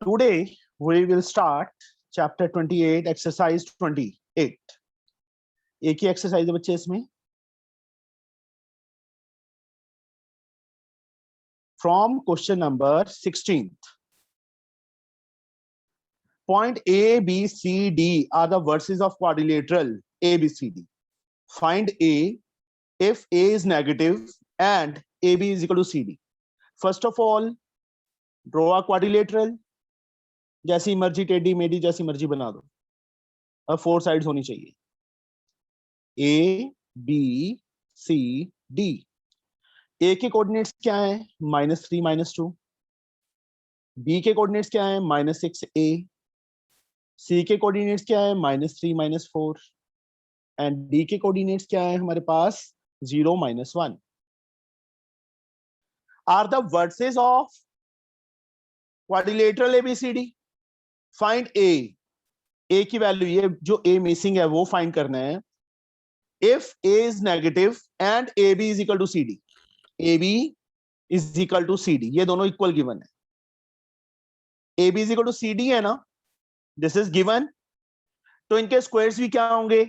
Today we will start chapter 28, exercise 28. एक ही exercise है बच्चे इसमें. From question number 16th. Point A, B, C, D are the vertices of quadrilateral ABCD. Find A if A is negative and AB is equal to CD. First of all, draw a quadrilateral. जैसी मर्जी टेढ़ी मेढ़ी जैसी मर्जी बना दो. अब 4 sides होनी चाहिए. A, B, C, D. A के कोऑर्डिनेट्स क्या है? -3, -2. B के कोऑर्डिनेट्स क्या है? -6A. C के कोऑर्डिनेट्स क्या है? -3, -4. एंड D के कोऑर्डिनेट्स क्या है हमारे पास? 0, -1. Are the vertices of quadrilateral ABCD. Find A की वैल्यू, ये जो A मिसिंग है वो फाइंड करना है. If A is negative and AB is equal to CD. AB is equal to CD. ये दोनों इक्वल गिवन है. AB is equal to CD है ना? This is given. तो इनके स्क्वायर्स भी क्या होंगे?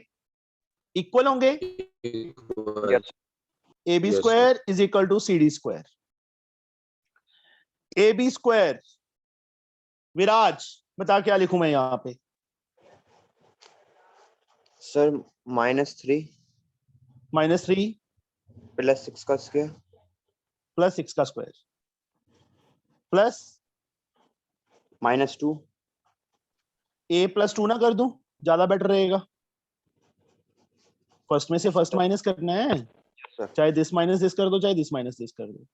इक्वल होंगे. Yes. AB Yes, square is equal to CD square. AB square. विराज बता क्या लिखूं मैं यहाँ पे? सर -3 -3 + 6 का स्क्वायर प्लस 6 का स्क्वायर प्लस -2 A + 2 ना कर दूं? ज्यादा बेटर रहेगा. फर्स्ट में से फर्स्ट माइनस करना है. सर. चाहे दिस माइनस दिस कर दो, चाहे दिस माइनस दिस कर दो.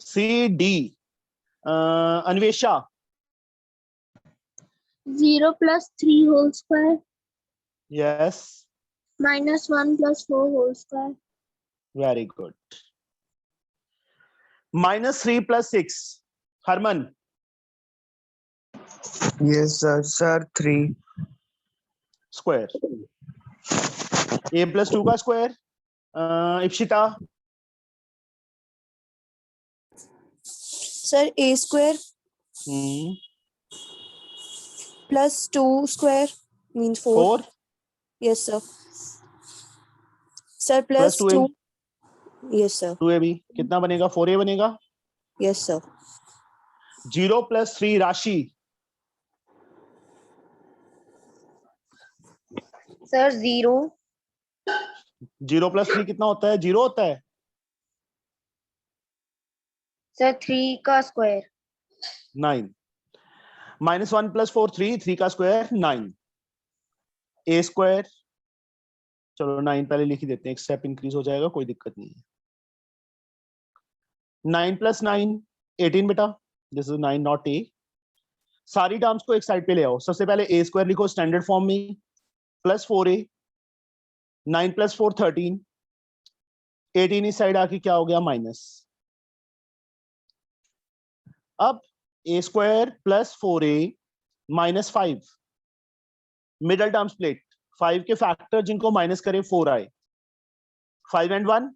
C D. Anvesha. 0 + 3 whole square yes, -1 + 4 whole square very good. -3 + 6. Harman. Yes, sir. 3. Square. A + 2 का square. Ipshita. Sir, A square plus 2 square means 4. 4 Yes, sir. Sir, plus plus 2A. 2. Yes, sir. 2AB कितना बनेगा? 4A बनेगा. Yes, sir. 0 + 3 राशि. Sir 0 0 + 3 कितना होता है? 0 होता है. सर 3 का स्क्वायर 9. -1 + 4 3 का स्क्वायर 9. A square. चलो 9 पहले लिख ही देते हैं, एक स्टेप इंक्रीज हो जाएगा, कोई दिक्कत नहीं है. 9 + 9 18 बेटा. This is 9 not A. सारी टर्म्स को एक साइड पे ले आओ. सबसे पहले A स्क्वायर लिखो स्टैंडर्ड फॉर्म में, प्लस 4A. 9 + 4 13. 18 इस साइड आके क्या हो गया? माइनस. अब A square plus 4A -5. Middle term split. 5 के फैक्टर जिनको माइनस करे 4 आए. 5 and 1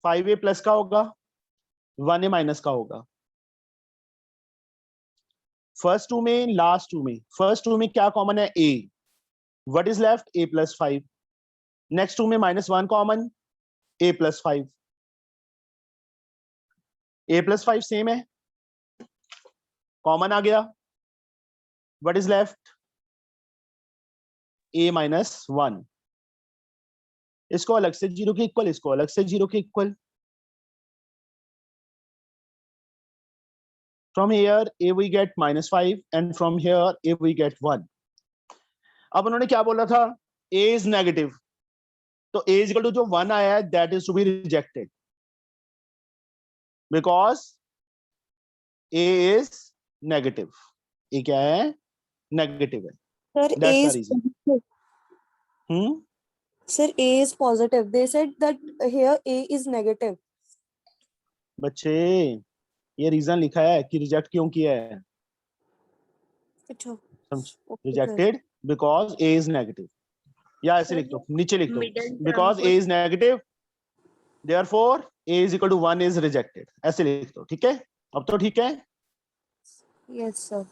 5A प्लस का होगा, 1A माइनस का होगा. फर्स्ट टू में, लास्ट टू में. फर्स्ट टू में क्या कॉमन है? A. What is left? A + 5. Next two में -1 कॉमन, A + 5. A + 5 सेम है, कॉमन आ गया. What is left? A - 1. इसको अलग से 0 के इक्वल, इसको अलग से 0 के equal. From here A we get -5 and from here A we get 1. अब उन्होंने क्या बोला था? A is negative. तो A is equal to जो 1 आया है that is to be rejected because A is negative. A क्या है? नेगेटिव है. Sir, That's A the is reason. positive. Sir, A is positive. They said that here A is negative. बच्चे ये reason लिखा है कि रिजेक्ट क्यों किया है. अच्छा. समझ? Okay, sir. Rejected because A is negative. या ऐसे लिख दो, नीचे लिख दो, Middle term because A is negative therefore A is equal to 1 is rejected. ऐसे लिख दो. ठीक है? अब तो ठीक है. Yes, sir.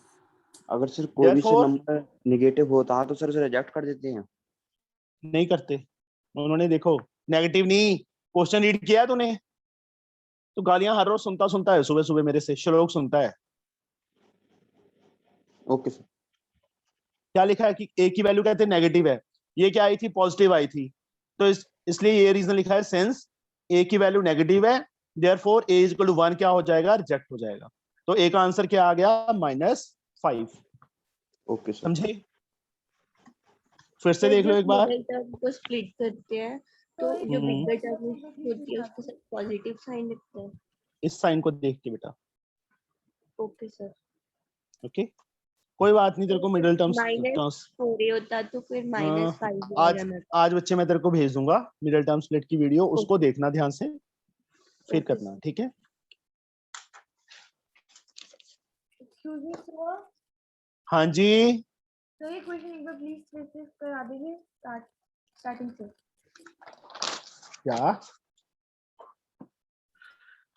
अगर सर कोई भी सर Therefore- नंबर निगेटिव होता है तो सर उसे रिजेक्ट कर देते हैं। नहीं करते उन्होंने, देखो नेगेटिव नहीं, क्वेश्चन रीड किया है तूने? तो गालियां हर रोज सुनता सुनता है, सुबह सुबह मेरे से श्लोक सुनता है। Okay sir. क्या लिखा है कि ए की वैल्यू कहते हैं नेगेटिव है, ये क्या आई थी? पॉजिटिव आई थी। तो इसलिए ये रीजन लिखा है, सिंस ए की वैल्यू नेगेटिव है therefore A is equal to 1 क्या हो जाएगा? रिजेक्ट हो जाएगा। तो ए का आंसर क्या आ गया? -5। Okay sir. समझे? फिर से देख लो एक बार। मिडिल टर्म को स्प्लिट करते हैं तो जो हम्म। बिगर टर्म होती है उसके साथ पॉजिटिव साइन लिखते हैं। इस साइन को देख के बेटा। Okay sir. ओके, कोई बात नहीं, तेरे को मिडिल टर्म्स -4 होता तो फिर -5 आज बच्चे मैं तेरे को भेज दूंगा मिडिल टर्म स्प्लिट की वीडियो, उसको देखना ध्यान से, फिर Okay, करना, ठीक है? Excuse me, sir. हाँ जी, तो ये क्वेश्चन एक बार प्लीज फिर से करा दीजिए स्टार्टिंग से। क्या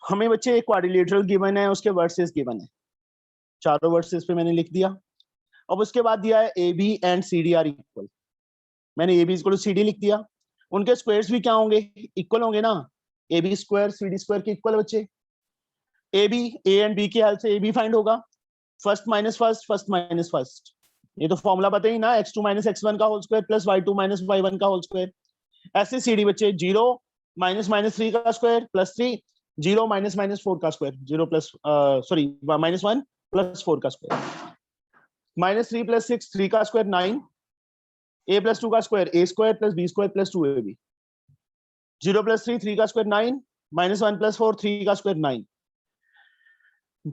हमें बच्चे एक क्वाड्रिलेटरल गिवन है, उसके वर्सेस गिवन है, चारों वर्सेस पे मैंने लिख दिया। अब उसके बाद दिया है A B and C D are equal. मैंने A B equal to C D लिख दिया। उनके स्क्वायर्स भी क्या होंगे? इक्वल होंगे ना। A B square C D square के इक्वल बच्चे। A B, A and B की हेल्प से ए बी फाइंड होगा। First minus first, first minus first, ये तो फॉर्मूला पता ही ना, x2 माइनस x1 का whole square plus y2 minus y1 का होल स्क्वायर। ऐसे सी डी बच्चे 0 माइनस माइनस 3 का स्क्वायर प्लस 3, 0 माइनस माइनस 4 का स्क्वायर, 0 प्लस सॉरी -1 प्लस 4 का स्क्वायर, -3 प्लस 6 3 का स्क्वायर 9, a प्लस 2 का square a square plus b square plus 2ab, 0 plus 3 3 का square 9, -1 plus 4 3 का स्क्वायर 9,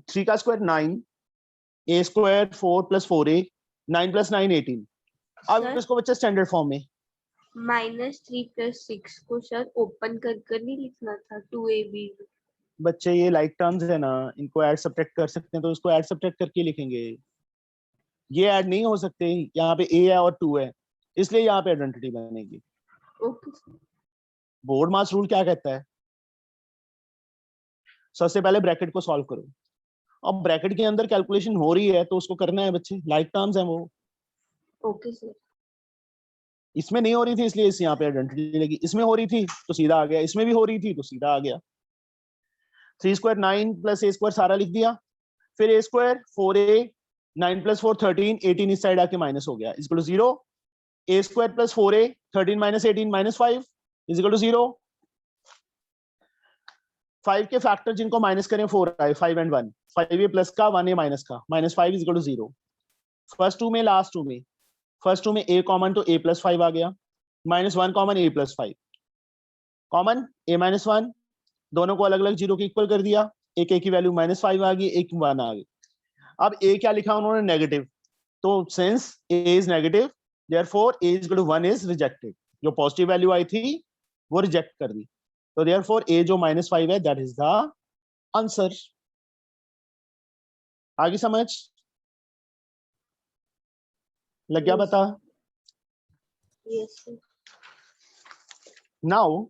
3 का square 9, a square 4 plus 4a, 9 plus 9 18। अब sir? इसको बच्चे स्टैंडर्ड फॉर्म में -3 + 6 को सर ओपन कर कर नहीं लिखना था 2ab। बच्चे ये लाइक टर्म्स है ना, इनको ऐड सब्ट्रैक्ट कर सकते हैं, तो इसको ऐड सब्ट्रैक्ट करके लिखेंगे। ये ऐड नहीं हो सकते, यहाँ पे a है और 2 है, इसलिए यहाँ पे आइडेंटिटी बनेगी। Okay sir. बोर्ड मास रूल क्या कहता है? सबसे पहले ब्रैकेट को सॉल्व करो। अब ब्रैकेट के अंदर कैलकुलेशन हो रही है तो उसको करना है बच्चे, लाइक टर्म्स है वो। Okay sir. इसमें नहीं हो रही थी इसलिए इस यहाँ पे आइडेंटिटी लगी, इसमें हो रही थी तो सीधा आ गया, इसमें भी हो रही थी तो सीधा आ गया। 3 स्क्वायर 9 प्लस a स्क्वायर सारा लिख दिया, फिर a स्क्वायर 4a 9 प्लस 4 13, 18 इस साइड आके माइनस हो गया is equal to 0। a square plus 4a 13 minus 18 -5 is equal to 0। 5 के फैक्टर जिनको माइनस करें 4 आए, 5 एंड 1, 5a प्लस का 1a माइनस का, -5 is equal to 0। First two में लास्ट टू में, फर्स्ट टू में a कॉमन तो a प्लस 5 आ गया, -1 common a plus 5 common a minus 1, दोनों को अलग अलग 0 के इक्वल कर दिया, एक a की वैल्यू -5 आ गई, एक 1 आ गई। अब a क्या लिखा उन्होंने? नेगेटिव, तो since a is negative therefore a is equal to 1 is rejected. जो पॉजिटिव वैल्यू आई थी वो रिजेक्ट कर दी, तो देयरफॉर a जो -5 है दैट इज द आंसर। आगे समझ लग गया? Yes. बता। Yes sir. Now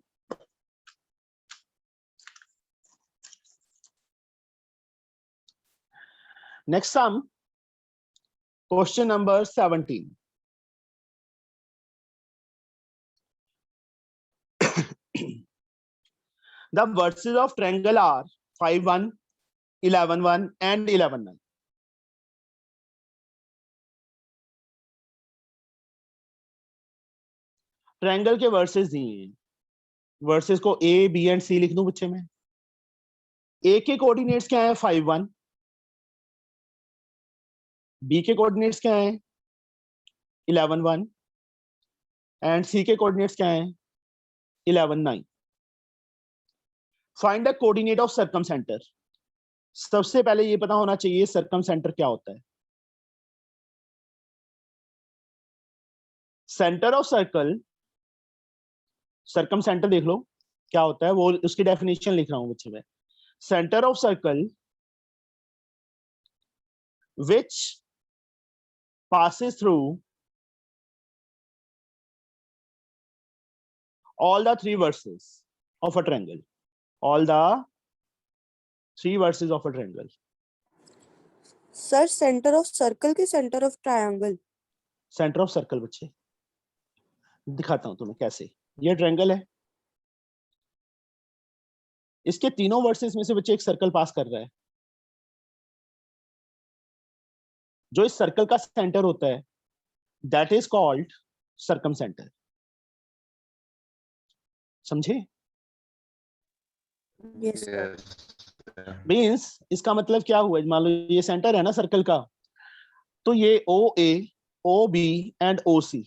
next sum, question number 17. The verses of triangle are 5 1, 11 1 and 11 9. Triangle के वर्सेस दिए हैं, वर्सेस को a b एंड c लिख दूं बच्चे में। a के कोऑर्डिनेट्स क्या है? 5 1, b के कोऑर्डिनेट्स क्या है? 11 1 एंड c के कोऑर्डिनेट्स क्या है? 11 9। Find the coordinate of circum centre. सबसे पहले ये पता होना चाहिए सर्कम सेंटर क्या होता है। Centre of circle, circum centre देख लो क्या होता है, वो उसकी डेफिनेशन लिख रहा हूं बच्चे में। Centre of circle which passes through all the three verses of a triangle, all the three verses of a triangle. Sir centre of circle के centre of triangle? Centre of circle बच्चे, दिखाता हूं तुम्हें कैसे। ये ट्रायंगल है, इसके तीनों वर्सेस में से बच्चे एक सर्कल पास कर रहा है। जो इस सर्कल का सेंटर होता है that is called circumcentre. समझे? Yes sir. मीन्स इसका मतलब क्या हुआ, मान लो ये सेंटर है ना सर्कल का, तो ये ओ ए, ओ बी एंड ओ सी,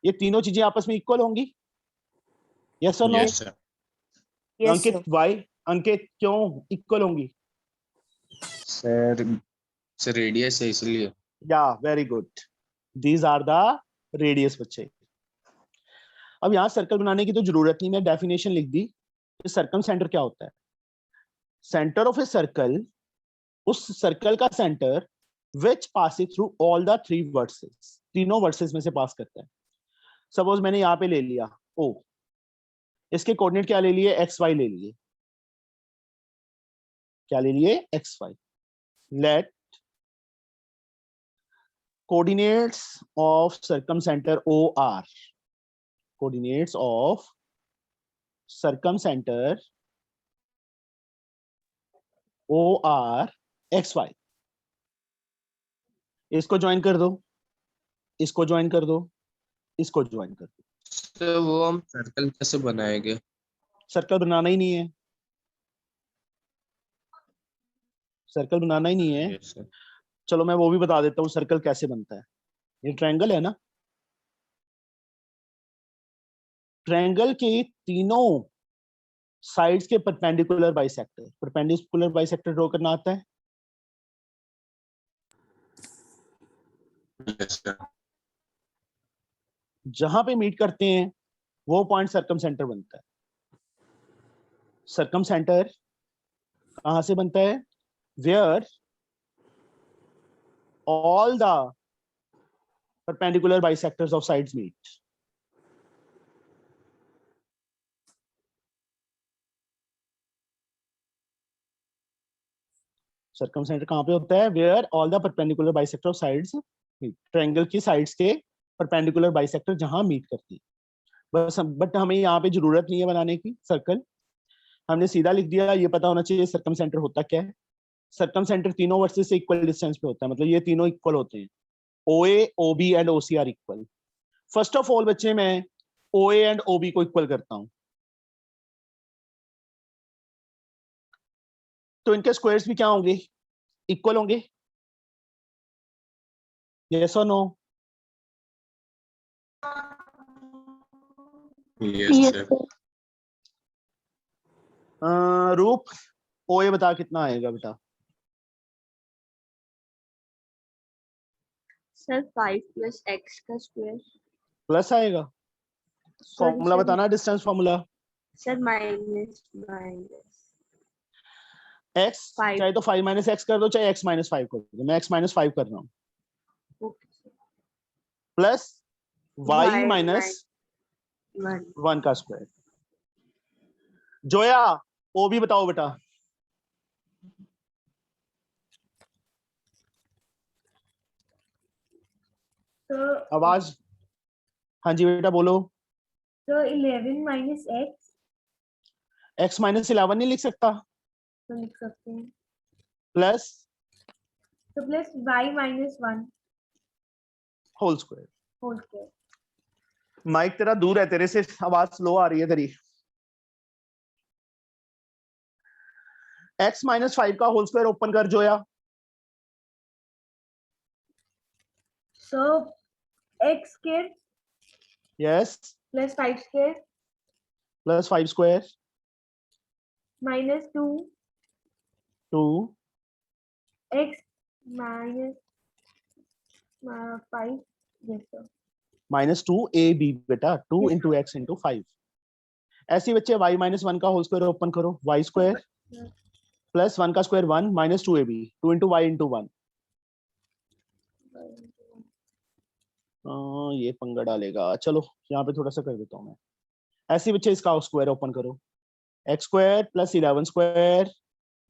ये तीनों चीजें आपस में इक्वल होंगी। यस और no? Yes sir. Yes Ankit sir. Why, Ankit क्यों इक्वल होंगी? सर सर रेडियस है इसलिए। Yeah very good, these are the radius बच्चे। अब यहाँ सर्कल बनाने की तो जरूरत नहीं, मैं डेफिनेशन लिख दी। सर्कम सेंटर क्या होता है? सेंटर ऑफ ए सर्कल, उस सर्कल का centre which passing through all the three versus, तीनों वर्सेस में से पास करता है। सपोज मैंने यहाँ पे ले लिया ओ, इसके कोऑर्डिनेट क्या ले लिए? एक्स वाई ले लिए। क्या ले लिए? X Y. Let coordinates of circumcenter OR, coordinates of circumcenter OR XY, इसको ज्वाइन कर दो, इसको ज्वाइन कर दो, इसको ज्वाइन कर दो। तो वो हम सर्कल कैसे बनाएंगे? सर्कल बनाना ही नहीं है, सर्कल बनाना ही नहीं है। Yes sir. चलो मैं वो भी बता देता हूँ सर्कल कैसे बनता है। ये ट्रायंगल है ना, ट्रायंगल के तीनों साइड्स के perpendicular bisector, perpendicular bisector draw करना आता है? Yes sir. जहां पे मीट करते हैं वो पॉइंट सर्कम सेंटर बनता है। सर्कम सेंटर कहां से बनता है? Where all the perpendicular bisectors of sides meet. Circumcentre कहां पे होता है? Where all the perpendicular bisector of sides meet, triangle की साइड्स के परपेंडिकुलर बाइसेक्टर जहां मीट करती है। बस बट हमें यहाँ पे जरूरत नहीं है बनाने की सर्कल, हमने सीधा लिख दिया। ये पता होना चाहिए सर्कम सेंटर होता क्या है। सर्कम सेंटर तीनों वर्सेस से इक्वल डिस्टेंस पे होता है, मतलब ये तीनों इक्वल होते हैं। OA, OB and OC are equal. First of all बच्चे मैं OA एंड OB को इक्वल करता हूं, तो इनके स्क्वायर्स भी क्या होंगे? इक्वल होंगे। यस और नो? Yes sir. रूप OA बता कितना आएगा बेटा? सर 5 + x का स्क्वायर। प्लस आएगा। फॉर्मूला बताना, distance formula. Sir minus x चाहे तो 5 - x कर दो, चाहे x - 5 कर दो। मैं x - 5 कर रहा हूँ। प्लस y - 1 का स्क्वायर। जोया ओ भी बताओ बेटा। तो आवाज, हाँ जी बेटा बोलो। तो 11 - x x - 11 नहीं लिख सकता? तो लिख सकते हैं, प्लस तो plus y - 1 whole square. Whole square. Mike तेरा दूर है, तेरे से आवाज स्लो आ रही है तेरी। x - 5 का होल स्क्वायर ओपन कर जोया। सो x square yes, plus 5 square plus 5 square -2 2 x minus 5 yes sir -2 AB बेटा, 2 into x into 5। ऐसे ही बच्चे y - 1 का होल स्क्वायर ओपन करो, y स्क्वायर प्लस 1 का square 1 -2 AB, 2 into y into 1। ये पंगा डालेगा। चलो यहाँ पे थोड़ा सा कर देता हूँ मैं। ऐसे ही बच्चे इसका स्क्वायर ओपन करो, x square plus 11 square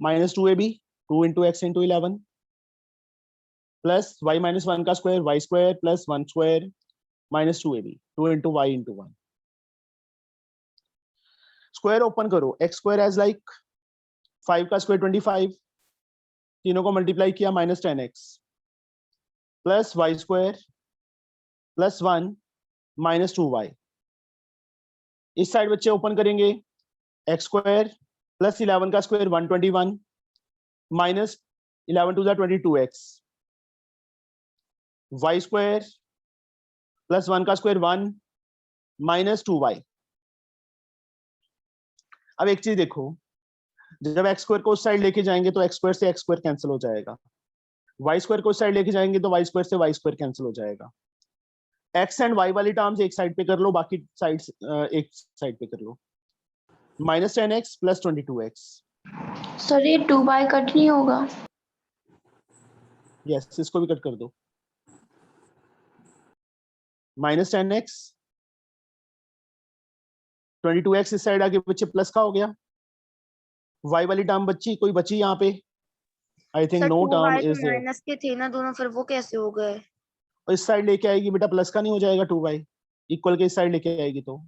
-2 AB, 2 into x into 11। Plus y minus 1 का square y square plus 1 square minus 2ab 2 into y into 1 square open करो x स्क्वायर एज लाइक 5 का स्क्वायर 25 तीनों को मल्टीप्लाई किया minus 10x plus y square plus 1 minus 2y इस side बच्चे open करेंगे x square plus 11 का square 121 minus 11 to the 22x y square plus 1 का स्क्वायर 1 माइनस 2y अब एक चीज देखो जब x स्क्वायर को उस साइड लेके जाएंगे तो x स्क्वायर से x स्क्वायर कैंसिल हो जाएगा y स्क्वायर को उस साइड लेके जाएंगे तो y स्क्वायर से y स्क्वायर कैंसिल हो जाएगा x एंड y वाली टर्म्स एक साइड पे कर लो बाकी साइड्स एक साइड पे कर लो minus 10x plus 22x sir ये 2y कट नहीं होगा? यस इसको भी कट कर दो माइनस 10x 22x इस साइड आके बच्चे प्लस का हो गया y वाली टर्म बच्ची कोई बची यहाँ पे I think sir no 2y term तो इज देयर माइनस के थे ना दोनों, फिर वो कैसे हो गए? और इस साइड लेके आएगी बेटा प्लस का नहीं हो जाएगा 2y इक्वल के इस साइड लेके आएगी तो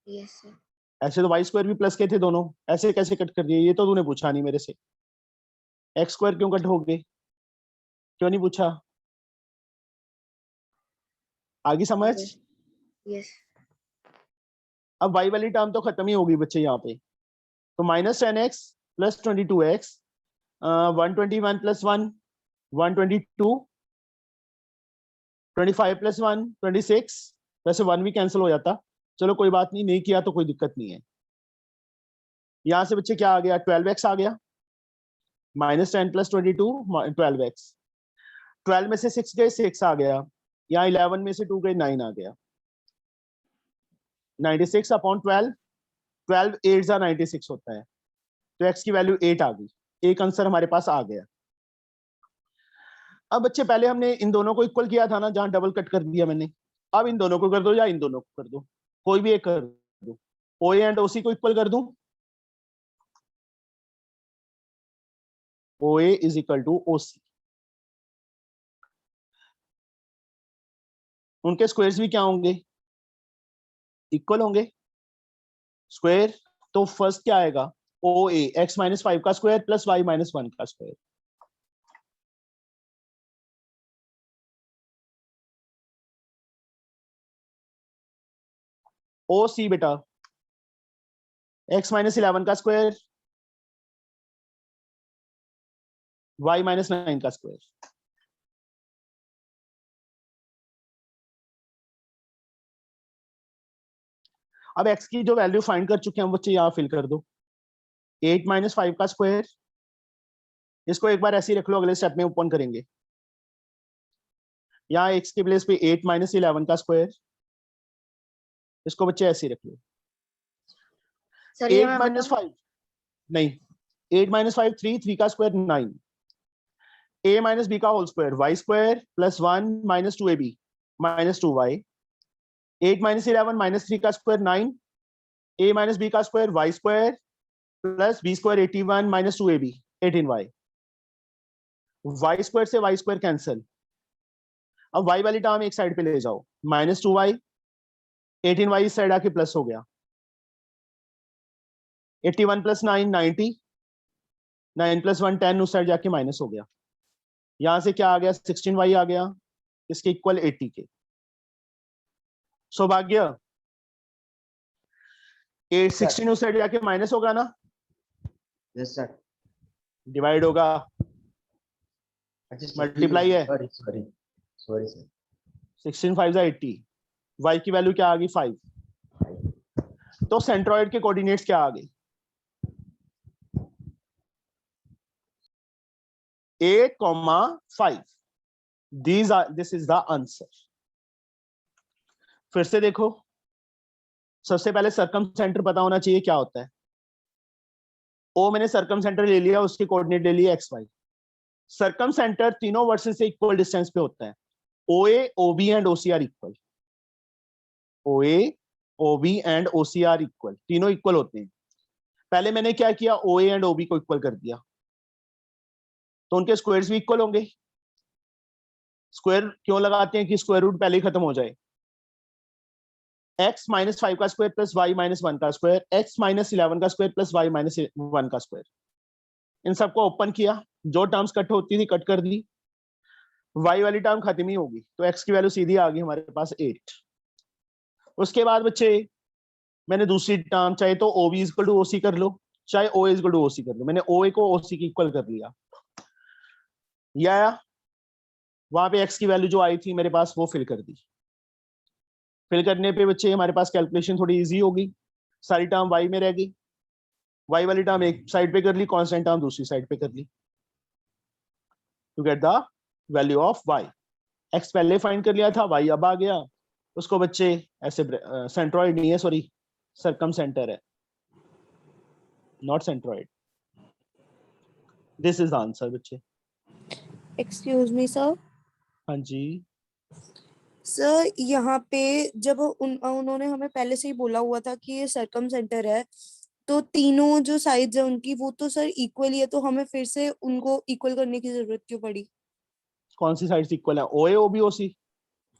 यस सर। ऐसे तो y स्क्वायर भी प्लस के थे दोनों ऐसे कैसे कट कर दिए ये तो तूने पूछा नहीं मेरे से x स्क्वायर क्यों कट हो गए क्यों नहीं पूछा आगे समझ यस अब y वाली टर्म तो खत्म ही होगी बच्चे यहाँ पे तो minus 10x plus 22x 121 plus 1 122 25 plus 1 26 वैसे 1 भी कैंसिल हो जाता चलो कोई बात नहीं किया तो कोई दिक्कत नहीं है यहां से बच्चे क्या आ गया 12x आ गया माइनस 10 प्लस 22 12x 12 में से 6 गए 6 आ गया यहाँ 11 में से 2 गए 9 आ गया 96 अपॉन 12 12 8 जा 96 होता है तो x की वैल्यू 8 आ गई एक आंसर हमारे पास आ गया अब बच्चे पहले हमने इन दोनों को इक्वल किया था ना जहां डबल कट कर दिया मैंने अब इन दोनों को कर दो या इन दोनों को कर दो कोई भी एक कर दो OA एंड OC को इक्वल कर दूं OA is equal to OC उनके स्क्वायर्स भी क्या होंगे इक्वल होंगे स्क्वायर तो फर्स्ट क्या आएगा OA x माइनस 5 का स्क्वायर प्लस y माइनस 1 का स्क्वायर OC बेटा x माइनस 11 का स्क्वायर y माइनस 9 का स्क्वायर अब x की जो वैल्यू फाइंड कर चुके हैं हम बच्चे यहाँ फिल कर दो 8 माइनस 5 का स्क्वायर इसको एक बार ऐसे ही रख लो अगले स्टेप में ओपन करेंगे यहाँ x के प्लेस पे 8 माइनस 11 का स्क्वायर इसको बच्चे ऐसे ही रख लो सर ये 8 माइनस 5 नहीं 8 माइनस 5 3 का स्क्वायर 9 a माइनस b का whole square y square plus 1 minus 2ab minus 2y 8 minus 11 minus 3 का स्क्वायर 9 a माइनस b का square y square plus b square 81 minus 2ab 18y y square से y square cancel अब y वाली term एक side पे ले जाओ minus 2y 18y इस साइड आके प्लस हो गया 81 प्लस 9 90 9 प्लस 1 10 उस साइड जाके माइनस हो गया यहां से क्या आ गया 16y आ गया इसके इक्वल 80 के सौभाग्य 16 उस साइड जाके माइनस होगा ना यस सर डिवाइड होगा मल्टीप्लाई है sorry sorry sorry sir 16 5 80 y की वैल्यू क्या आ गई 5 तो सेंट्रॉइड के कोऑर्डिनेट्स क्या आ गए 8,5 दिस इज द आंसर फिर से देखो सबसे पहले सर्कम सेंटर पता होना चाहिए क्या होता है ओ मैंने सर्कम सेंटर ले लिया उसके कोऑर्डिनेट ले लिए XY सर्कम सेंटर तीनों वर्सेस से इक्वल डिस्टेंस पे होता है OA OB and OC are equal OA OB and OC are equal तीनों इक्वल होते हैं पहले मैंने क्या किया OA एंड OB को इक्वल कर दिया तो उनके स्क्वायर्स भी इक्वल होंगे स्क्वायर क्यों लगाते हैं कि स्क्वायर रूट पहले ही खत्म हो जाए। x माइनस 5 का स्क्वायर प्लस y माइनस 1 का स्क्वायर, x माइनस 11 का स्क्वायर प्लस y माइनस 1 का स्क्वायर, इन सबको ओपन किया, जो टर्म्स कट होती थी कट कर दी, y वाली टर्म खत्म ही होगी, तो x की वैल्यू सीधी आ गई हमारे पास 8। उसके बाद बच्चे मैंने दूसरी टर्म चाहे तो OB इक्वल टू OC कर लो, चाहे OA इक्वल टू OC कर लो, मैंने OA को OC की इक्वल कर लिया, या वहां पे x की वैल्यू जो आई थी मेरे पास वो फिल कर दी। फिल करने पे बच्चे हमारे पास कैलकुलेशन थोड़ी इजी होगी, सारी टर्म y में रह गई, y वाली टर्म एक साइड पे कर ली, कांस्टेंट टर्म दूसरी साइड पे कर ली, to get the value of y। x पहले फाइंड कर लिया था, y अब आ गया, उसको बच्चे ऐसे सेंट्रॉइड नहीं है, सॉरी सरकम सेंटर है, not centroid. This is the answer बच्चे। Excuse me sir. हाँ जी, सर यहाँ पे जब उन्होंने हमें पहले से ही बोला हुआ था कि ये सरकम सेंटर है, तो तीनों जो साइड्स है उनकी वो तो सर इक्वली है, तो हमें फिर से उनको इक्वल करने की जरूरत क्यों पड़ी? कौन सी साइड्स इक्वल है? OA OB OC।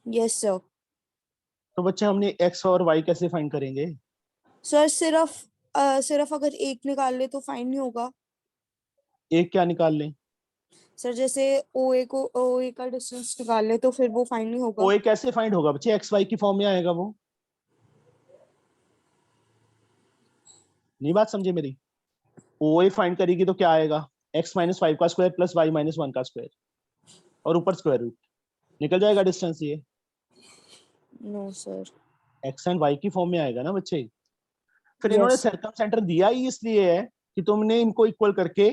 Yes sir. तो बच्चे हमने x और y कैसे फाइंड करेंगे? सर सिर्फ अगर एक निकाल ले तो फाइन नहीं होगा? एक क्या निकाल लें? सर जैसे OA का डिस्टेंस निकाल ले तो फिर वो फाइन नहीं होगा? OA कैसे फाइंड होगा बच्चे? XY की फॉर्म में आएगा वो। नहीं बात समझे मेरी? OA फाइंड करेगी तो क्या आएगा? x माइनस 5 का स्क्वायर प्लस y माइनस 1 का स्क्वायर और ऊपर स्क्वायर रूट, निकल जाएगा डिस्टेंस ये। No sir. x and y की फॉर्म में आएगा ना बच्चे। फिर इन्होंने Yes. सर्कम सेंटर दिया ही इसलिए है कि तुमने इनको इक्वल करके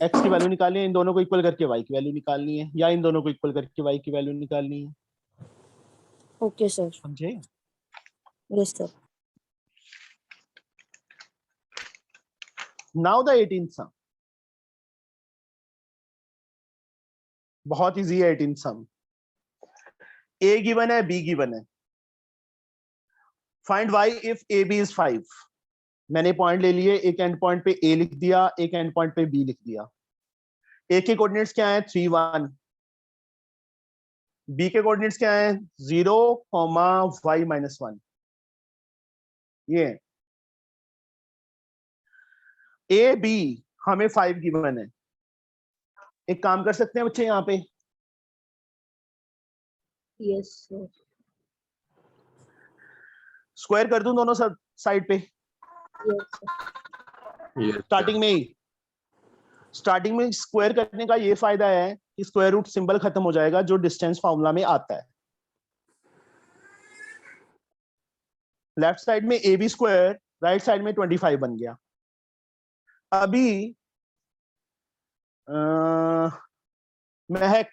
x की वैल्यू निकालनी है, इन दोनों को इक्वल करके y की वैल्यू निकालनी है, या इन दोनों को इक्वल करके y की वैल्यू निकालनी है। Okay sir. समझे? Yes sir. Now the 18th sum, बहुत इजी है 18th सम। a गिवन है, b गिवन है, find y if ab is 5। मैंने पॉइंट ले लिए, एक एंड पॉइंट पे a लिख दिया, एक एंड पॉइंट पे b लिख दिया। a के कोऑर्डिनेट्स क्या है? 3 1। b के कोऑर्डिनेट्स क्या है? 0, y माइनस 1। ये a b हमें 5 गिवन है। एक काम कर सकते हैं बच्चे यहाँ पे, यस सर। स्क्वायर कर दूं दोनों साइड पे yes sir. Yes, sir. Starting में स्क्वायर करने का ये फायदा है कि स्क्वायर रूट सिंबल खत्म हो जाएगा जो डिस्टेंस फार्मूला में आता है। लेफ्ट साइड में AB स्क्वायर, राइट साइड में 25 बन गया। अभी महक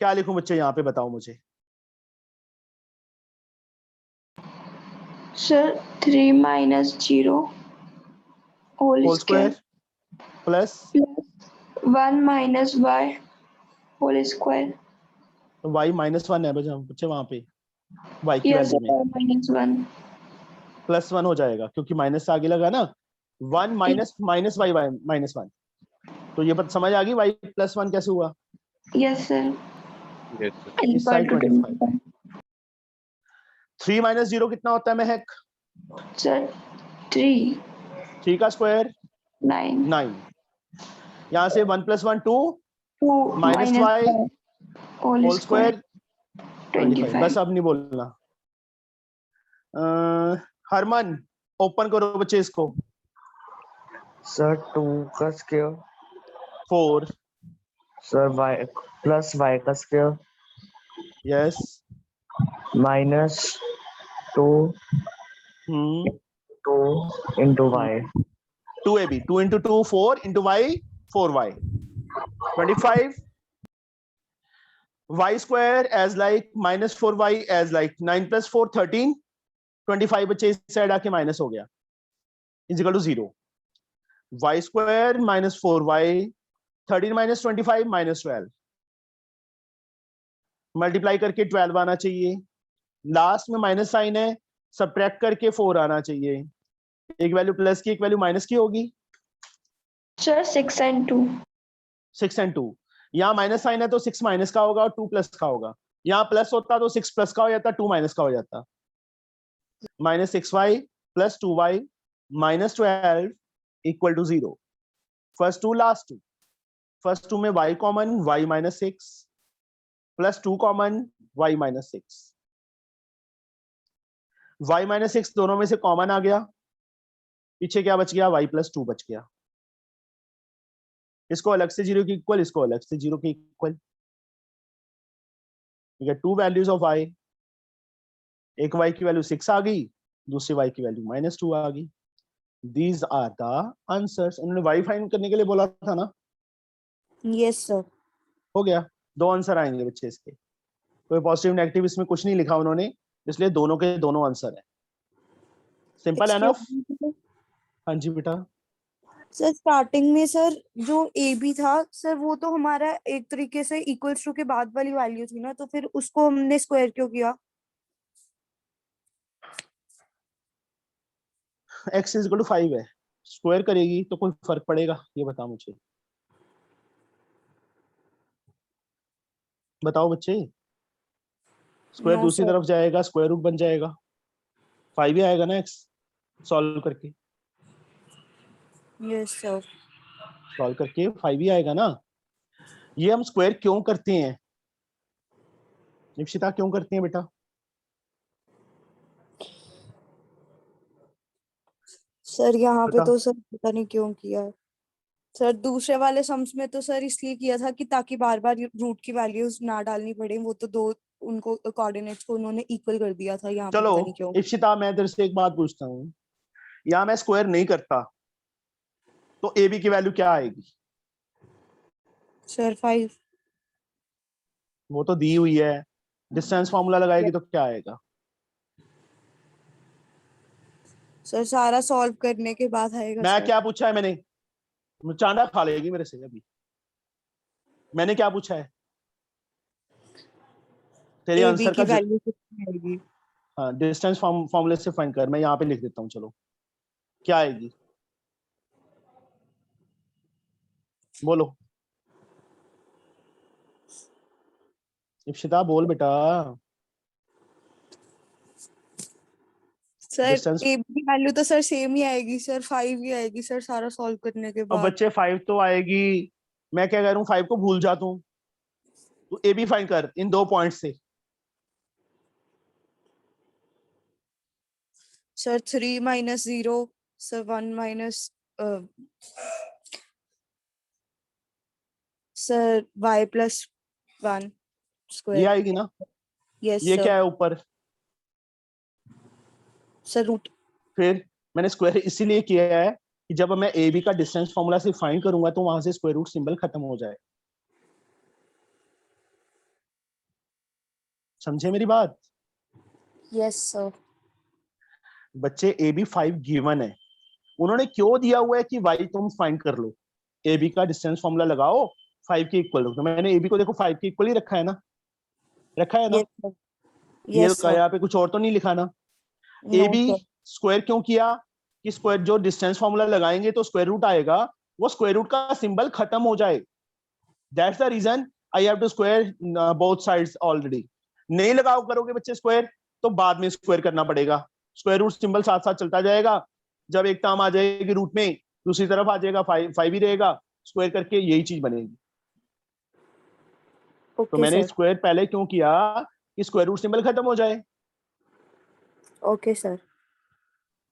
क्या लिखूं बच्चे यहाँ पे, बताओ मुझे। Sir 3 minus 0 whole whole square square plus plus 1 minus y whole square. y minus 1 है बच्चे वहां पे, y की Yes, वैल्यू में sir, minus 1. प्लस 1 हो जाएगा क्योंकि माइनस से आगे लगा ना। 1 माइनस माइनस y माइनस 1, तो ये बात समझ आ गई y प्लस 1 कैसे हुआ? Yes, sir. Yes, sir. इस Equal साइड to 25। 25. 3 माइनस 0 कितना होता है महक? Sir 3 3 का स्क्वायर 9 9, यहाँ से 1 plus 1 2, 2 minus minus y y whole whole square square 25। बस 25. अब नहीं बोलना। हरमन ओपन करो बच्चे इसको। सर 2 का square 4 sir y plus y का square yes minus 2 2 into y 2ab 2 into 2 4 into y 4y 25 y square as like minus 4y as like 9 plus 4 13 25 बच्चे इस साइड आके माइनस हो गया is equal to 0। y square minus 4y 13 minus 25 minus 12 multiply करके 12 आना चाहिए। Last में minus sign है, सबट्रैक्ट करके 4 आना चाहिए। एक वैल्यू प्लस की एक वैल्यू माइनस की होगी। Sir 6 and 2. 6 and 2 यहाँ माइनस साइन है तो 6 माइनस का होगा और 2 प्लस का होगा। यहाँ प्लस होता तो 6 प्लस का हो जाता, 2 माइनस का हो जाता। -6y + 2y - 12 = 0। First two last two, first two में y common, y -6 + 2 common, y -6। y -6 दोनों में से कॉमन आ गया, पीछे क्या बच गया, y + 2 बच गया। इसको अलग से 0 के इक्वल, इसको अलग से 0 के इक्वल। ठीक है, 2 वैल्यूज ऑफ y, एक y की वैल्यू 6 आ गई, दूसरी y की वैल्यू -2 आ गई। These are the answers. उन्होंने y फाइंड करने के लिए बोला था ना? Yes sir. हो गया, 2 आंसर आएंगे बच्चे इसके। कोई पॉजिटिव नेगेटिव इसमें कुछ नहीं लिखा उन्होंने, इसलिए दोनों के दोनों आंसर है। Simple enough. हाँ जी बेटा। सर स्टार्टिंग में सर जो ए बी था सर, वो तो हमारा एक तरीके से इक्वल्स टू के बाद वाली वैल्यू थी ना, तो फिर उसको हमने स्क्वायर क्यों किया? x = 5 है, स्क्वायर करेगी तो कोई फर्क पड़ेगा? ये बता मुझे, बताओ बच्चे। स्क्वायर No, दूसरी sir. तरफ जाएगा, स्क्वायर रूट बन जाएगा, 5 ही आएगा ना x सॉल्व करके। Yes sir. सॉल्व करके 5 ही आएगा ना। ये हम स्क्वायर क्यों करते हैं निक्षिता, क्यों करते हैं बेटा? सर यहाँ पे बता। तो सर पता नहीं क्यों किया सर। दूसरे वाले सम्स में तो सर इसलिए किया था कि ताकि बार बार रूट की वैल्यूज ना डालनी पड़े, वो तो दो उनको कोऑर्डिनेट्स को उन्होंने इक्वल कर दिया था। यहाँ पे चलो पता नहीं क्यों। इप्सिता, मैं तेरे से एक बात पूछता हूँ, यहाँ मैं स्क्वायर नहीं करता तो ए बी की वैल्यू क्या आएगी? सर 5। वो तो दी हुई है, डिस्टेंस फॉर्मूला लगाएगी तो क्या आएगा? सर सारा सॉल्व करने के बाद आएगा मैं सर। क्या पूछा है मैंने? चांडा खा लेगी मेरे से अभी। मैंने क्या पूछा है? तेरे ए बी आंसर की का वैल्यू कितनी आएगी? हाँ, डिस्टेंस फॉर्मूले से फाइंड कर। मैं यहाँ पे लिख देता हूँ, चलो क्या आएगी बोलो। इप्सिता बोल बेटा। सर डिस्टेंस, ए बी की वैल्यू तो सर सेम ही आएगी सर, 5 ही आएगी सर सारा सॉल्व करने के अब बाद। बच्चे 5 तो आएगी। मैं क्या कह रहा हूँ, 5 को भूल जा तू ए बी फाइंड कर इन 2 पॉइंट से। सर 3 - 0 सर 1 सर y + 1 ये स्क्वायर। आएगी ना? यस ये सर। क्या है ऊपर? Sir root. फिर मैंने स्क्वायर इसीलिए किया है कि जब मैं ए बी का डिस्टेंस फॉर्मूला से फाइंड करूंगा तो वहां से स्क्वायर रूट सिंबल खत्म हो जाए। समझे मेरी बात? Yes sir. बच्चे ए बी 5 गिवन है, उन्होंने क्यों दिया हुआ है कि वाई तुम फाइंड कर लो, ए बी का डिस्टेंस फॉर्मूला लगाओ 5 के इक्वल। तो मैंने ए बी को देखो 5 के इक्वल ही रखा है ना, रखा है ना? Yes sir. ये यस सर। यहाँ पे कुछ और तो नहीं लिखा ना? ए नो बी सर। स्क्वायर क्यों किया कि स्क्वायर जो डिस्टेंस फॉर्मूला लगाएंगे तो स्क्वायर रूट आएगा, वो स्क्वायर रूट का सिंबल खत्म हो जाए। That's the reason I have to square both sides already. नहीं लगाओ करोगे बच्चे स्क्वायर तो बाद में स्क्वायर करना पड़ेगा। स्क्वायर रूट सिंबल साथ साथ चलता जाएगा, जब एक टर्म आ जाएगी रूट में दूसरी तरफ आ जाएगा 5 ही रहेगा, स्क्वायर करके यही चीज बनेगी। तो ओके मैंने सर। स्क्वायर पहले क्यों किया कि स्क्वायर रूट सिंबल खत्म हो जाए। Okay sir.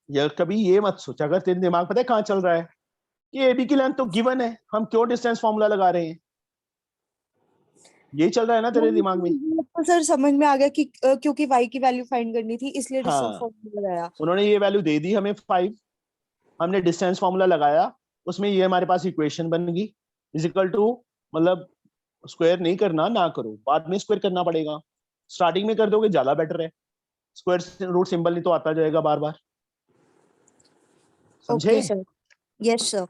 यार कभी ये मत सोच, अगर तेरे दिमाग पता है कहाँ चल रहा है कि ए बी की लेंथ तो गिवन है, हम क्यों डिस्टेंस फॉर्मूला लगा रहे हैं, यही चल रहा है ना तेरे दिमाग में? तो सर समझ में आ गया कि क्योंकि y की वैल्यू फाइंड करनी थी इसलिए डिस्टेंस हाँ, फॉर्मूला लगाया। उन्होंने ये वैल्यू दे दी हमें 5, हमने डिस्टेंस फॉर्मूला लगाया, उसमें ये हमारे पास इक्वेशन बन गई इज इक्वल टू, मतलब स्क्वायर नहीं करना ना करो, बाद में स्क्वायर करना पड़ेगा, स्टार्टिंग में कर दोगे ज्यादा बेटर है, स्क्वायर रूट सिंबल नहीं तो आता जाएगा बार बार। समझे? Okay sir. Yes sir.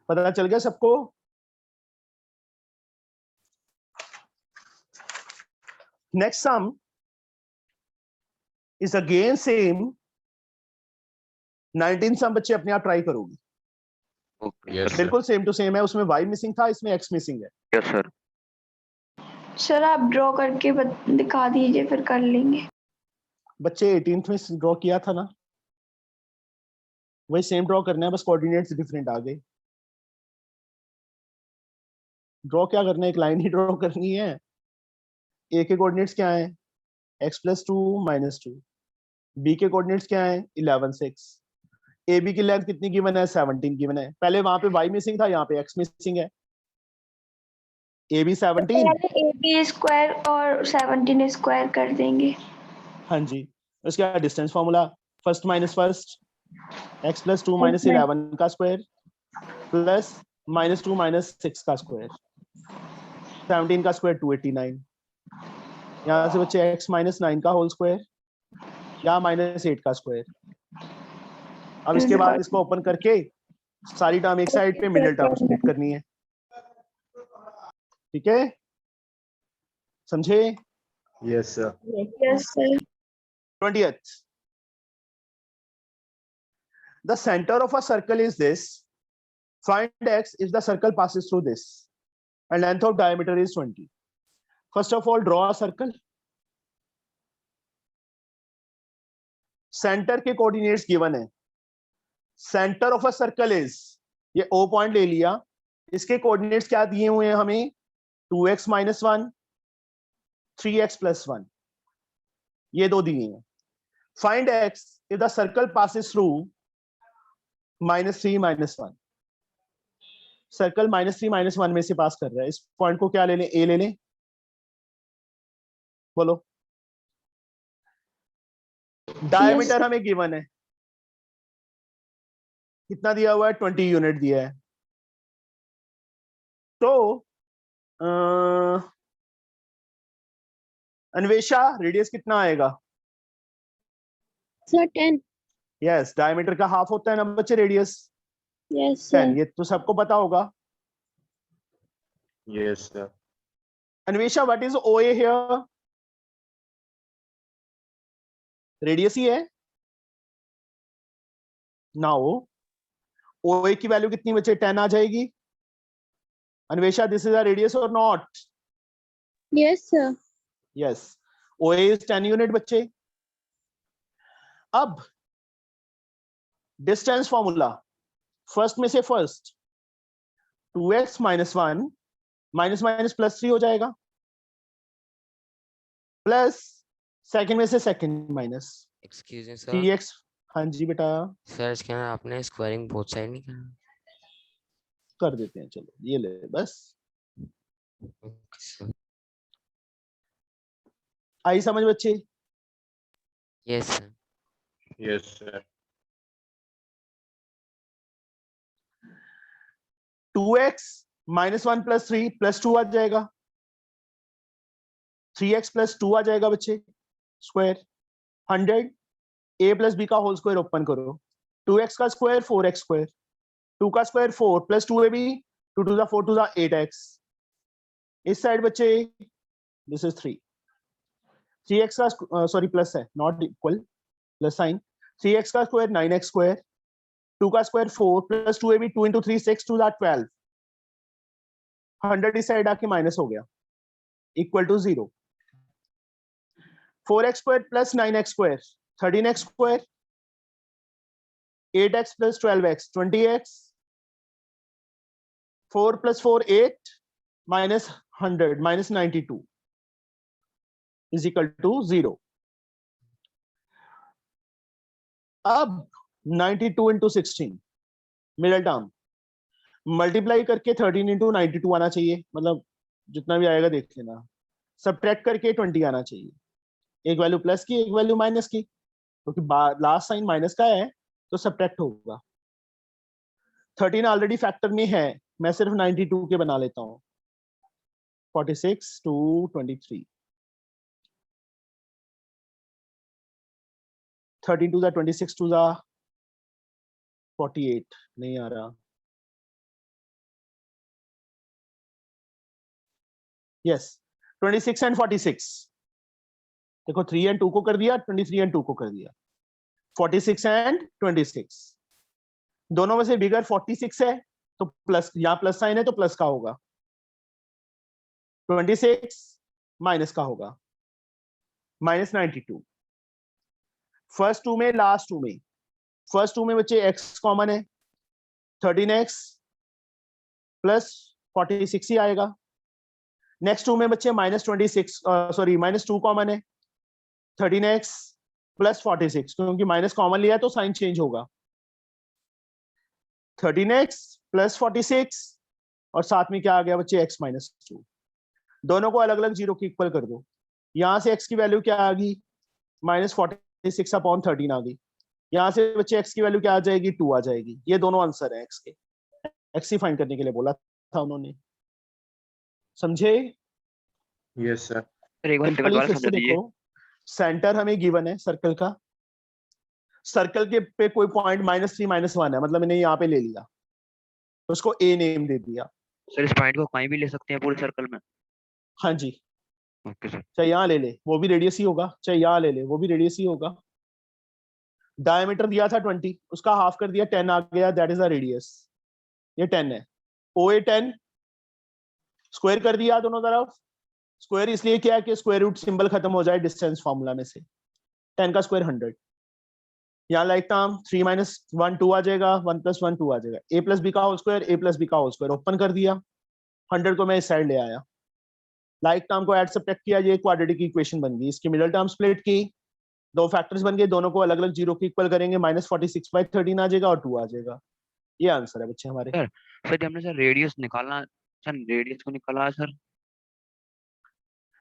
पता चल गया सबको? Next sum is again same 19 सम। बच्चे अपने आप ट्राई करोगे, ओके Yes, बिल्कुल सेम टू सेम है, उसमें y मिसिंग था, इसमें x मिसिंग है। Yes sir. सर आप ड्रॉ करके दिखा दीजिए, फिर कर लेंगे। बच्चे 18th में ड्रॉ किया था ना, वही सेम ड्रॉ करना है, बस कोऑर्डिनेट्स डिफरेंट आ गए। ड्रॉ क्या करना है, एक लाइन ही ड्रॉ करनी है। a के कोऑर्डिनेट्स क्या है, x + 2 - 2। b के कोऑर्डिनेट्स क्या है, 11 6। ab की लेंथ कितनी गिवन है, 17 गिवन है। पहले वहां पे y मिसिंग था, यहाँ पे x मिसिंग है। ab 17। पहले AB स्क्वायर और 17 स्क्वायर कर देंगे। हाँ जी, उसके बाद distance formula, first minus first, x + 2 - 11 का स्क्वायर प्लस -2 - 6 का स्क्वायर, 17 का स्क्वायर 289। यहाँ से बच्चे x - 9 का होल स्क्वायर या -8 का स्क्वायर। अब इसके बाद इसको ओपन करके सारी टर्म एक साइड पे, मिडिल टर्म स्प्लिट करनी है। ठीक है, समझे? Yes, sir. Yes sir. 20th, the center of a circle is this. Find x if the circle passes through this and length of diameter is 20. First of all, draw a circle. Centre के coordinates given है। Centre of a circle is, ये O point ले लिया, इसके coordinates क्या दिए हुए हैं हमें, 2x - 1, 3x + 1, ये दो दिए हैं। Find x if the circle passes through -3 - 1। Circle -3 - 1 में से पास कर रहा है, इस पॉइंट को क्या ले लें, A ले लें, बोलो। डायमीटर हमें गिवन है, कितना दिया हुआ है, 20 यूनिट दिया है। तो अन्वेषा, रेडियस कितना आएगा? सर 10। यस, डायमीटर का हाफ होता है ना बच्चे रेडियस, यस 10। ये तो सबको पता होगा। Yes, sir. Anvesha, what is OA here? Radius ही है। नाउ OA की वैल्यू कितनी बचे, 10 आ जाएगी। Anvesha, this is a radius or not? Yes sir. Yes, OA is 10 unit बच्चे। अब डिस्टेंस फॉर्मूला, फर्स्ट में से फर्स्ट, 2x - 1 -+ हो जाएगा, प्लस सेकंड में से second minus excuse me sir. 3x। हाँ जी बेटा, सर इसके अंदर आपने स्क्वायरिंग बोथ साइड नहीं करा? कर देते हैं, चलो ये ले बस। Okay sir. आई समझ बच्चे? Yes sir. Yes, sir. 2x - 1 + 3 + 2 आ जाएगा, 3x + 2 आ जाएगा बच्चे, स्क्वायर 100। a + b का होल स्क्वायर ओपन करो, 2x का स्क्वायर 4x स्क्वायर, 2 का स्क्वायर 4 + 2ab, 2 2 4 2 8x। इस साइड बच्चे दिस इज 3, 3x का सॉरी प्लस है, not equal, plus sign, 3x का स्क्वायर 9x स्क्वायर, 2 का स्क्वायर 4 + 2ab, 2 × 3 6 2 12। 100 इस साइड आके माइनस हो गया, equal to 0। 4x square + 9x square 13x square, 8x + 12x 20x, 4 + 4 8 minus 100 minus 92 is equal to 0. अब 92 into 16 middle term multiply करके 13 into 92 आना चाहिए, मतलब जितना भी आएगा देख लेना। सब्ट्रैक्ट करके 20 आना चाहिए, एक वैल्यू प्लस की एक वैल्यू माइनस की, क्योंकि लास्ट साइन माइनस का है तो सब्ट्रैक्ट होगा। 13 ऑलरेडी फैक्टर में है, मैं सिर्फ 92 के बना लेता हूँ। 46 to 23, 13 to the 26 to the 48 नहीं आ रहा। यस 26 and 46, देखो 3 and 2 को कर दिया, 23 and 2 को कर दिया, 46 and 26। दोनों में से बिगर 46 है, तो प्लस, यहाँ प्लस साइन है तो प्लस का होगा, 26 माइनस का होगा, -92। फर्स्ट टू में लास्ट टू में, फर्स्ट टू में बच्चे x कॉमन है, 13x प्लस 46 ही आएगा। नेक्स्ट टू में बच्चे -26 सॉरी -2 कॉमन है, 13x प्लस 46, क्योंकि माइनस कॉमन लिया है तो साइन चेंज होगा, 13x प्लस 46 और साथ में क्या आ गया बच्चे x -2। दोनों को अलग अलग जीरो की इक्वल कर दो। यहां से x की वैल्यू क्या आ गई, -46/13 आ गई। यहाँ से बच्चे x की वैल्यू क्या आ जाएगी, 2 आ जाएगी। ये दोनों आंसर है x के, x ही फाइंड करने के लिए बोला था उन्होंने, समझे? Yes sir. एक बार सिंपली फिर से देखो, सेंटर हमें गिवन है सर्कल का, सर्कल के पे कोई पॉइंट -3 -1 है, मतलब मैंने यहाँ पे ले लिया, उसको a नेम दे दिया। सर इस पॉइंट को कहीं भी ले सकते हैं पूरे सर्कल में? हाँ जी, ओके सर। चाहे यहाँ ले ले वो भी रेडियस ही होगा, चाहे यहाँ ले ले वो भी रेडियस ही होगा। डायमीटर दिया था 20, उसका हाफ कर दिया 10 आ गया, दैट इज द रेडियस, ये 10 है। OA 10, स्क्वायर कर दिया दोनों तरफ, स्क्वायर इसलिए किया कि स्क्वायर रूट सिंबल खत्म हो जाए डिस्टेंस फॉर्मूला में से, 10 का स्क्वायर 100। यहाँ लाइक टर्म 3 - 1 2 आ जाएगा, 1 + 1 2 आ जाएगा, a + b का होल स्क्वायर, a + b का होल स्क्वायर ओपन कर दिया, 100 को मैं इस साइड ले आया, लाइक टर्म को ऐड सब्ट्रैक्ट किया, ये क्वाड्रेटिक इक्वेशन बन गई। इसकी मिडिल टर्म स्प्लिट की, दो फैक्टर्स बन गए, दोनों को अलग अलग जीरो की इक्वल करेंगे, -46/13 आ जाएगा और 2 आ जाएगा। ये आंसर है बच्चे हमारे। सर जब हमने सर रेडियस निकालना, सर रेडियस को निकाला सर,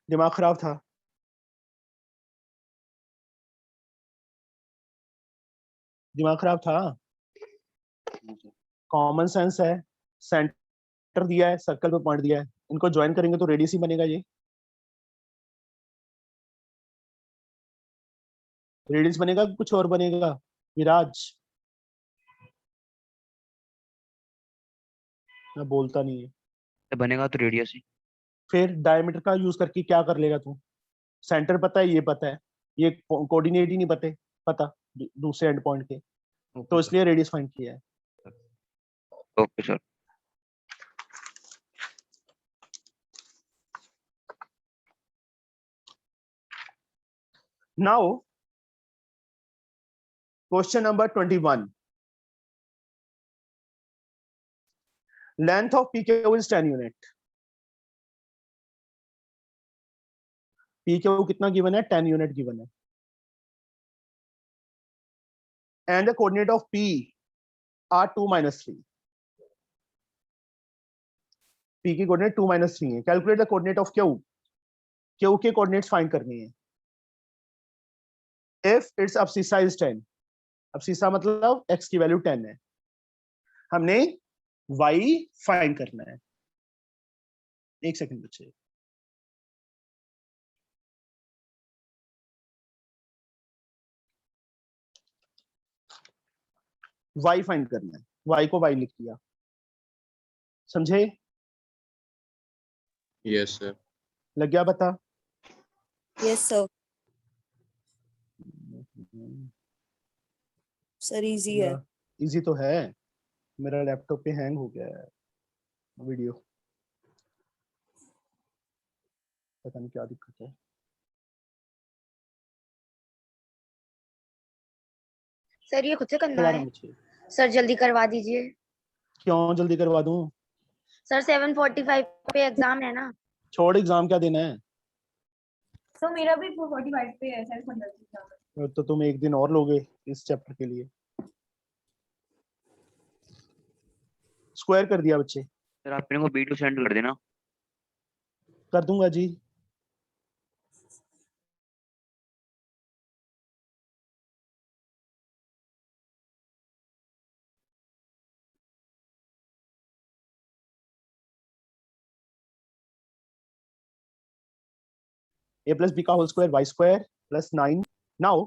दिमाग खराब था, दिमाग खराब था, कॉमन सेंस है, सेंटर दिया है, सर्कल पे पॉइंट दिया है, इनको ज्वाइन करेंगे तो रेडियस ही बनेगा। ये रेडियस बनेगा कि कुछ और बनेगा विराज? मैं बोलता नहीं है। तो बनेगा तो रेडियस ही। फिर डायमीटर का यूज करके क्या कर लेगा तू? सेंटर पता है, ये पता है, ये कोऑर्डिनेट ही नहीं पता दूसरे एंड पॉइंट के, तो इसलिए रेडियस फाइंड किया है। Okay sir. Now, question number 21. Length of PQ is 10 unit. PQ कितना गिवन है? 10 यूनिट गिवन है। And the coordinate of P are 2 - 3. P की कोऑर्डिनेट 2 - 3 है। Calculate the coordinate of Q. Q के कोऑर्डिनेट्स फाइंड करनी है। If its abscissa is 10, abscissa मतलब x की वैल्यू 10 है, हमने y फाइंड करना है। एक सेकंड बच्चे, y फाइंड करना है, y को y लिख दिया, समझे? Yes sir. लग गया पता? यस सर, सर इजी है। इजी तो है, मेरा लैपटॉप पे हैंग हो गया है वीडियो, पता नहीं क्या दिक्कत है। सर ये खुद से करना चला है? रहा मुझे। सर जल्दी करवा दीजिए। क्यों जल्दी करवा दूं? सर 7:45 पे एग्जाम है ना। छोड़, एग्जाम क्या देना है? तो मेरा भी 4:45 पे है सर, 15 एग्जाम है। तो तुम एक दिन और लोगे इस चैप्टर के लिए। स्क्वायर कर दिया बच्चे? सर आप मेरे को B2 सेंड कर देना। कर दूंगा जी। a + b का होल स्क्वायर y² + 9। नाउ